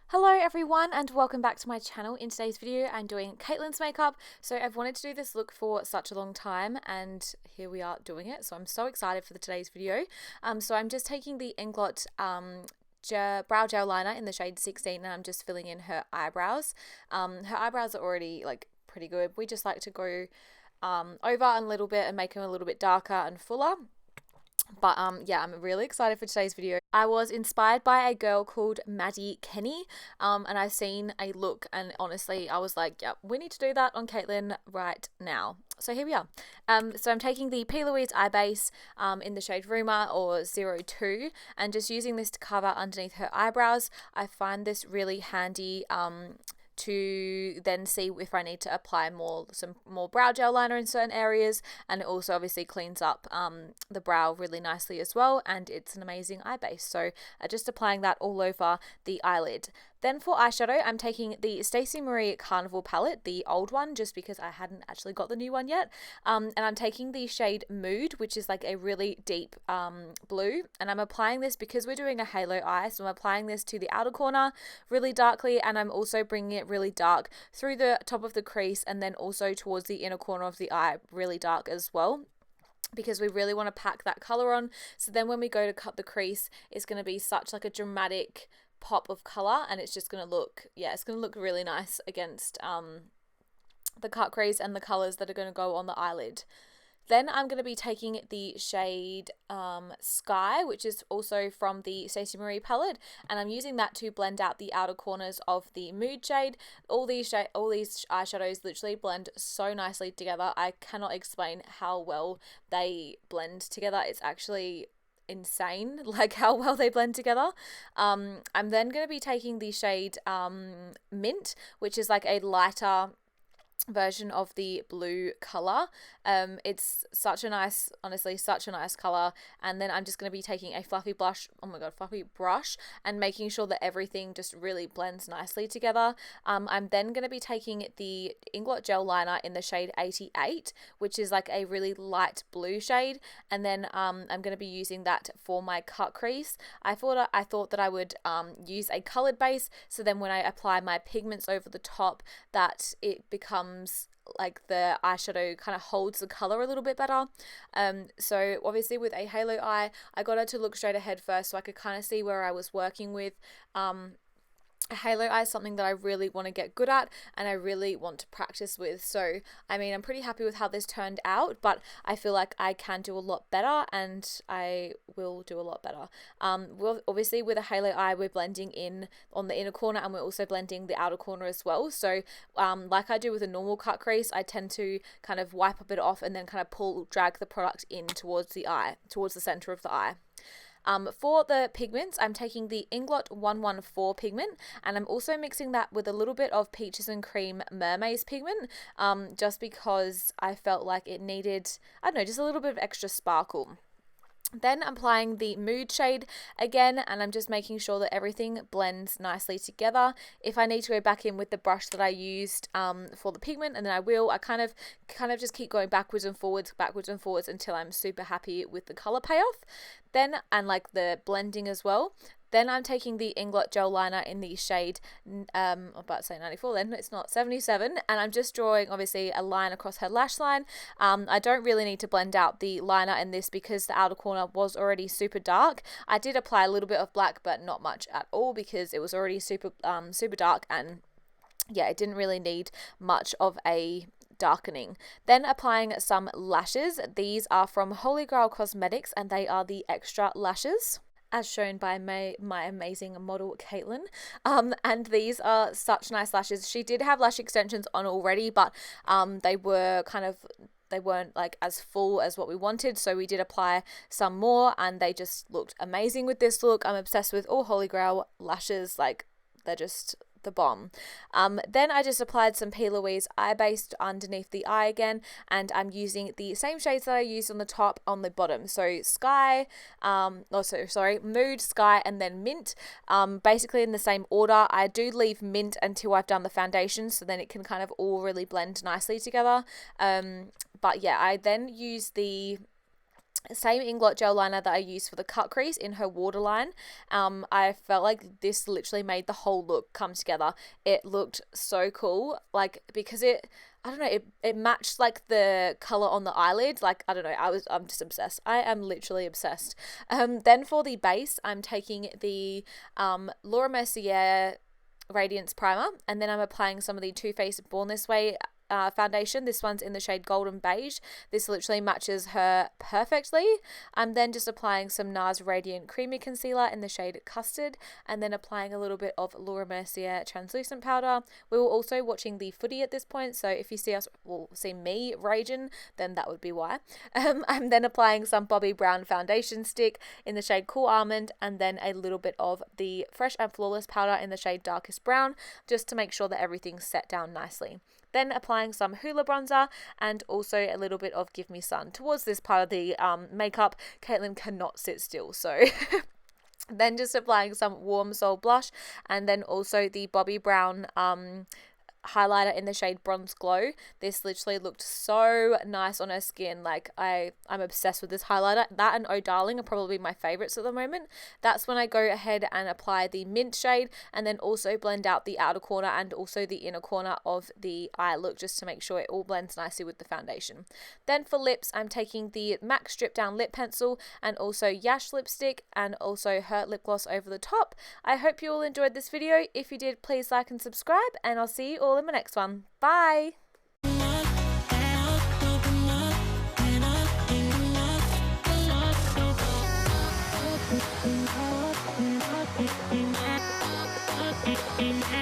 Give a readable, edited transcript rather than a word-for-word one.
Hello everyone and welcome back to my channel. In today's video I'm doing Caitlin's makeup. So I've wanted to do this look for such a long time and here we are doing it. So I'm so excited for today's video. So I'm just taking the inglot brow gel liner in the shade 16 and I'm just filling in her eyebrows. Her eyebrows are already like pretty good. We just like to go over a little bit and make them a little bit darker and fuller. But yeah, I'm really excited for today's video. I was inspired by a girl called Maddie Kenny, and I've seen a look and honestly I was like, yep, we need to do that on Caitlin right now. So here we are. So I'm taking the P. Louise eye base in the shade Rumor or 02 and just using this to cover underneath her eyebrows. I find this really handy to then see if I need to apply some more brow gel liner in certain areas, and it also obviously cleans up the brow really nicely as well, and it's an amazing eye base. So just applying that all over the eyelid. Then for eyeshadow, I'm taking the Stacey Marie Carnival palette, the old one, just because I hadn't actually got the new one yet. And I'm taking the shade Mood, which is like a really deep blue. And I'm applying this because we're doing a halo eye. So I'm applying this to the outer corner really darkly. And I'm also bringing it really dark through the top of the crease and then also towards the inner corner of the eye really dark as well, because we really want to pack that color on. So then when we go to cut the crease, it's going to be such like a dramatic pop of color, and it's just going to look, yeah, it's going to look really nice against the cut crease and the colors that are going to go on the eyelid. Then I'm going to be taking the shade Sky, which is also from the Stacey Marie palette, and I'm using that to blend out the outer corners of the Mood shade. All these eyeshadows literally blend so nicely together. I cannot explain how well they blend together. It's actually insane like how well they blend together. I'm then going to be taking the shade Mint, which is like a lighter version of the blue color. It's such a nice, honestly such a nice color. And then I'm just going to be taking a fluffy brush and making sure that everything just really blends nicely together. I'm then going to be taking the inglot gel liner in the shade 88, which is like a really light blue shade, and then I'm going to be using that for my cut crease. I thought that I would use a colored base, so then when I apply my pigments over the top, that it becomes like the eyeshadow kind of holds the color a little bit better. So obviously with a halo eye, I got her to look straight ahead first so I could kind of see where I was working with. A halo eye is something that I really want to get good at and I really want to practice with. So I mean, I'm pretty happy with how this turned out, but I feel like I can do a lot better and I will do a lot better. Obviously with a halo eye, we're blending in on the inner corner and we're also blending the outer corner as well. So like I do with a normal cut crease, I tend to kind of wipe a bit off and then kind of drag the product in towards the eye, towards the center of the eye. For the pigments, I'm taking the Inglot 114 pigment, and I'm also mixing that with a little bit of Peaches and Cream Mermaid's pigment, just because I felt like it needed, I don't know, just a little bit of extra sparkle. Then I'm applying the Mood shade again, and I'm just making sure that everything blends nicely together. If I need to go back in with the brush that I used for the pigment, and then I will, I kind of just keep going backwards and forwards until I'm super happy with the color payoff. Then, and like the blending as well. Then I'm taking the Inglot gel liner in the shade, I'm about to say 94 then, it's not, 77, and I'm just drawing obviously a line across her lash line. I don't really need to blend out the liner in this because the outer corner was already super dark. I did apply a little bit of black, but not much at all because it was already super dark, and yeah, it didn't really need much of a darkening. Then applying some lashes. These are from Holy Grail Cosmetics and they are the extra lashes, as shown by my amazing model Caitlin. And these are such nice lashes. She did have lash extensions on already, but they weren't like as full as what we wanted, so we did apply some more and they just looked amazing with this look. I'm obsessed with all Holy Grail lashes, like they're just the bomb. Then I just applied some P. Louise eye base underneath the eye again, and I'm using the same shades that I used on the top on the bottom. So Sky, Mood, Sky, and then Mint. Basically in the same order. I do leave Mint until I've done the foundation, so then it can kind of all really blend nicely together. But yeah, I then use the same inglot gel liner that I used for the cut crease in her waterline. I felt like this literally made the whole look come together. It looked so cool, like, because it matched like the color on the eyelid. Like, I don't know, I'm just obsessed. I am literally obsessed. Then for the base, I'm taking the Laura Mercier Radiance Primer, and then I'm applying some of the Too Faced Born This Way foundation. This one's in the shade Golden Beige. This literally matches her perfectly. I'm then just applying some NARS Radiant Creamy Concealer in the shade Custard, and then applying a little bit of Laura Mercier Translucent Powder. We were also watching the footy at this point, so if you see me raging, then that would be why. I'm then applying some Bobbi Brown foundation stick in the shade Cool Almond, and then a little bit of the Fresh and Flawless powder in the shade Darkest Brown, just to make sure that everything's set down nicely. Then applying some Hoola bronzer and also a little bit of Give Me Sun. Towards this part of the makeup, Caitlin cannot sit still, so then just applying some Warm Soul blush, and then also the Bobbi Brown highlighter in the shade Bronze Glow. This literally looked so nice on her skin. Like, I'm obsessed with this highlighter. That and Oh Darling are probably my favorites at the moment. That's when I go ahead and apply the Mint shade, and then also blend out the outer corner and also the inner corner of the eye look, just to make sure it all blends nicely with the foundation. Then for lips, I'm taking the MAC Strip Down Lip Pencil and also Yash lipstick, and also her lip gloss over the top. I hope you all enjoyed this video. If you did, please like and subscribe, and I'll see you all in my next one. Bye! Yeah.